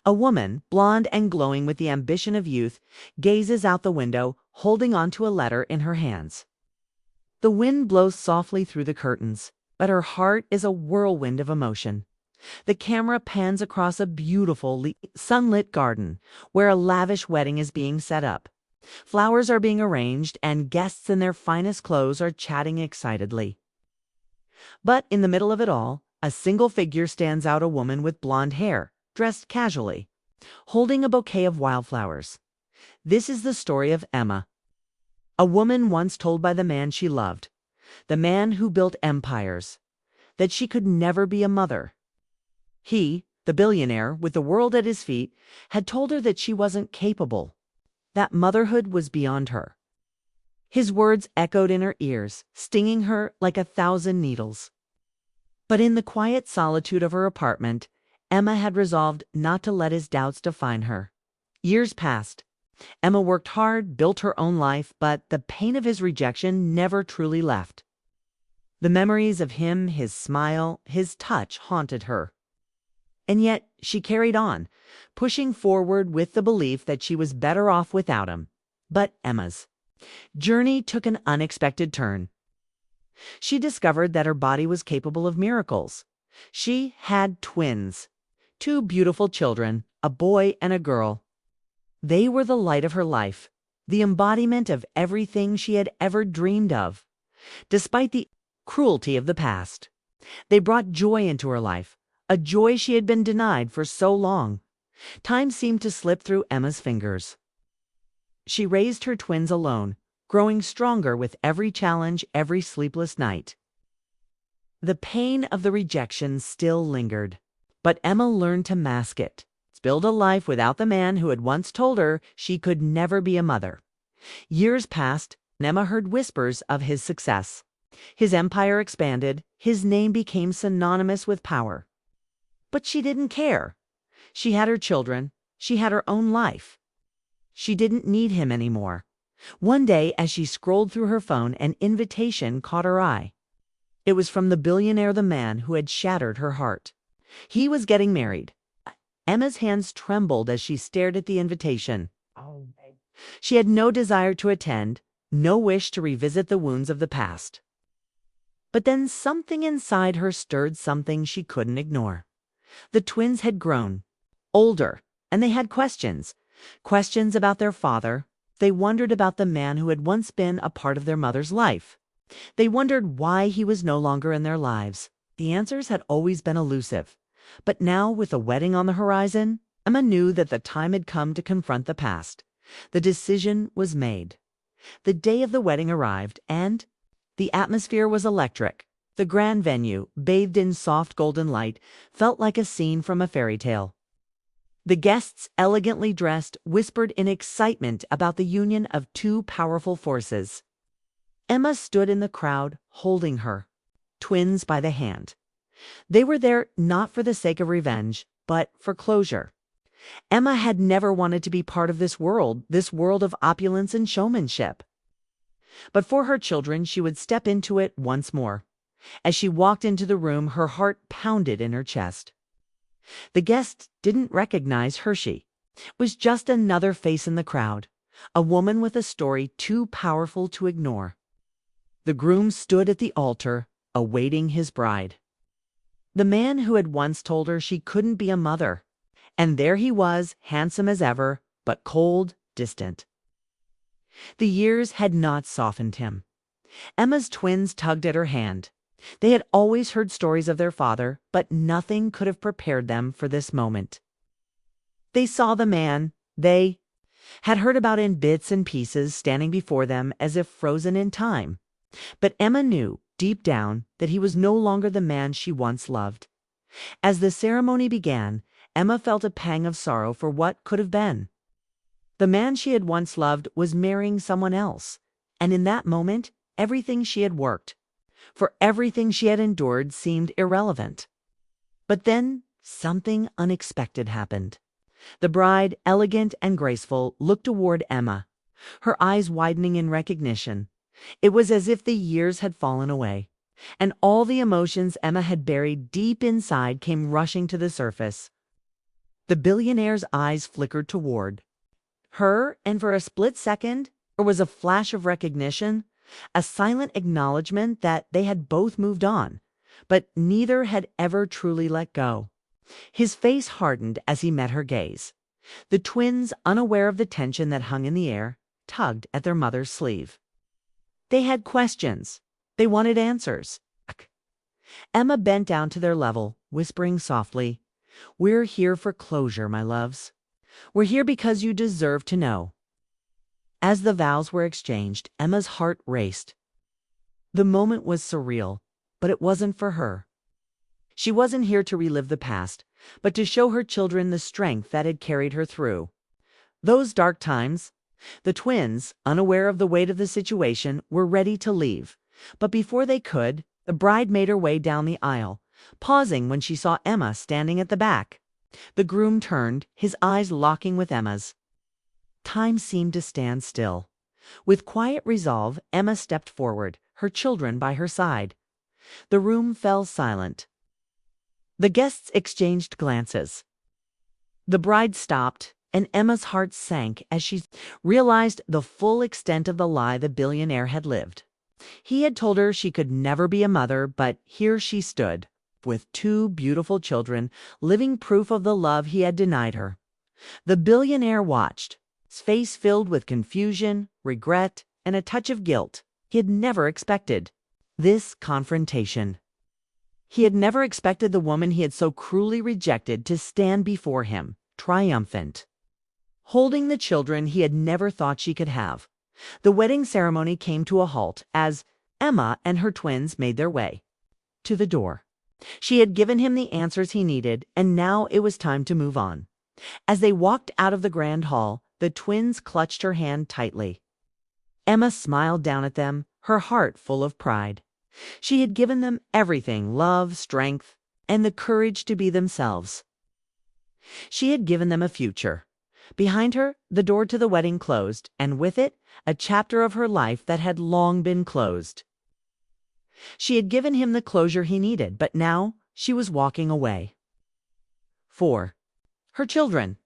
A woman, blonde and glowing with the ambition of youth, gazes out the window, holding onto a letter in her hands. The wind blows softly through the curtains, but her heart is a whirlwind of emotion. The camera pans across a beautiful, sunlit garden where a lavish wedding is being set up. Flowers are being arranged, and guests in their finest clothes are chatting excitedly. But in the middle of it all, a single figure stands out, a woman with blonde hair, dressed casually, holding a bouquet of wildflowers. This is the story of Emma, a woman once told by the man she loved, the man who built empires, that she could never be a mother. He, the billionaire with the world at his feet, had told her that she wasn't capable, that motherhood was beyond her. His words echoed in her ears, stinging her like 1,000 needles. But in the quiet solitude of her apartment, Emma had resolved not to let his doubts define her. Years passed. Emma worked hard, built her own life, but the pain of his rejection never truly left. The memories of him, his smile, his touch haunted her. And yet she carried on, pushing forward with the belief that she was better off without him. But Emma's journey took an unexpected turn. She discovered that her body was capable of miracles. She had twins, 2 beautiful children, a boy and a girl. They were the light of her life, the embodiment of everything she had ever dreamed of. Despite the cruelty of the past, they brought joy into her life, a joy she had been denied for so long. Time seemed to slip through Emma's fingers. She raised her twins alone, growing stronger with every challenge, every sleepless night. The pain of the rejection still lingered, but Emma learned to mask it, to build a life without the man who had once told her she could never be a mother. Years passed, and Emma heard whispers of his success. His empire expanded, his name became synonymous with power. But she didn't care. She had her children, she had her own life. She didn't need him anymore. One day, as she scrolled through her phone, an invitation caught her eye. It was from the billionaire, the man who had shattered her heart. He was getting married. Emma's hands trembled as she stared at the invitation. She had no desire to attend, no wish to revisit the wounds of the past. But then something inside her stirred something she couldn't ignore. The twins had grown, older, and they had questions. Questions about their father. They wondered about the man who had once been a part of their mother's life. They wondered why he was no longer in their lives. The answers had always been elusive. But now, with the wedding on the horizon, Emma knew that the time had come to confront the past. The decision was made. The day of the wedding arrived, and the atmosphere was electric. The grand venue, bathed in soft golden light, felt like a scene from a fairy tale. The guests, elegantly dressed, whispered in excitement about the union of 2 powerful forces. Emma stood in the crowd, holding her twins by the hand. They were there not for the sake of revenge, but for closure. Emma had never wanted to be part of this world of opulence and showmanship. But for her children, she would step into it once more. As she walked into the room, her heart pounded in her chest. The guests didn't recognize Hershey. It was just another face in the crowd, a woman with a story too powerful to ignore. The groom stood at the altar, awaiting his bride. The man who had once told her she couldn't be a mother. And there he was, handsome as ever, but cold, distant. The years had not softened him. Emma's twins tugged at her hand. They had always heard stories of their father, but nothing could have prepared them for this moment. They saw the man they had heard about in bits and pieces standing before them as if frozen in time. But Emma knew, deep down, that he was no longer the man she once loved. As the ceremony began, Emma felt a pang of sorrow for what could have been. The man she had once loved was marrying someone else, and in that moment, everything she had worked for, everything she had endured, seemed irrelevant. But then something unexpected happened. The bride, elegant and graceful, looked toward Emma, her eyes widening in recognition. It was as if the years had fallen away, and all the emotions Emma had buried deep inside came rushing to the surface. The billionaire's eyes flickered toward her, and for a split second, there was a flash of recognition, a silent acknowledgement that they had both moved on, but neither had ever truly let go. His face hardened as he met her gaze. The twins, unaware of the tension that hung in the air, tugged at their mother's sleeve. They had questions. They wanted answers. Emma bent down to their level, whispering softly, "We're here for closure, my loves. We're here because you deserve to know." As the vows were exchanged, Emma's heart raced. The moment was surreal, but it wasn't for her. She wasn't here to relive the past, but to show her children the strength that had carried her through those dark times. The twins, unaware of the weight of the situation, were ready to leave, but before they could, the bride made her way down the aisle, pausing when she saw Emma standing at the back. The groom turned, his eyes locking with Emma's. Time seemed to stand still. With quiet resolve, Emma stepped forward, her children by her side. The room fell silent. The guests exchanged glances. The bride stopped, and Emma's heart sank as she realized the full extent of the lie the billionaire had lived. He had told her she could never be a mother, but here she stood, with two beautiful children, living proof of the love he had denied her. The billionaire watched, his face filled with confusion, regret, and a touch of guilt. He had never expected this confrontation. He had never expected the woman he had so cruelly rejected to stand before him, triumphant, holding the children he had never thought she could have. The wedding ceremony came to a halt as Emma and her twins made their way to the door. She had given him the answers he needed, and now it was time to move on. As they walked out of the grand hall, the twins clutched her hand tightly. Emma smiled down at them, her heart full of pride. She had given them everything: love, strength, and the courage to be themselves. She had given them a future. Behind her, the door to the wedding closed, and with it, a chapter of her life that had long been closed. She had given him the closure he needed, but now she was walking away. For her children.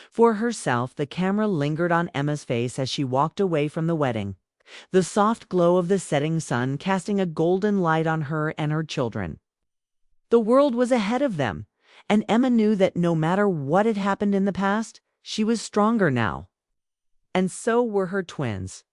For herself, the camera lingered on Emma's face as she walked away from the wedding, the soft glow of the setting sun casting a golden light on her and her children. The world was ahead of them, and Emma knew that no matter what had happened in the past, she was stronger now. And so were her twins.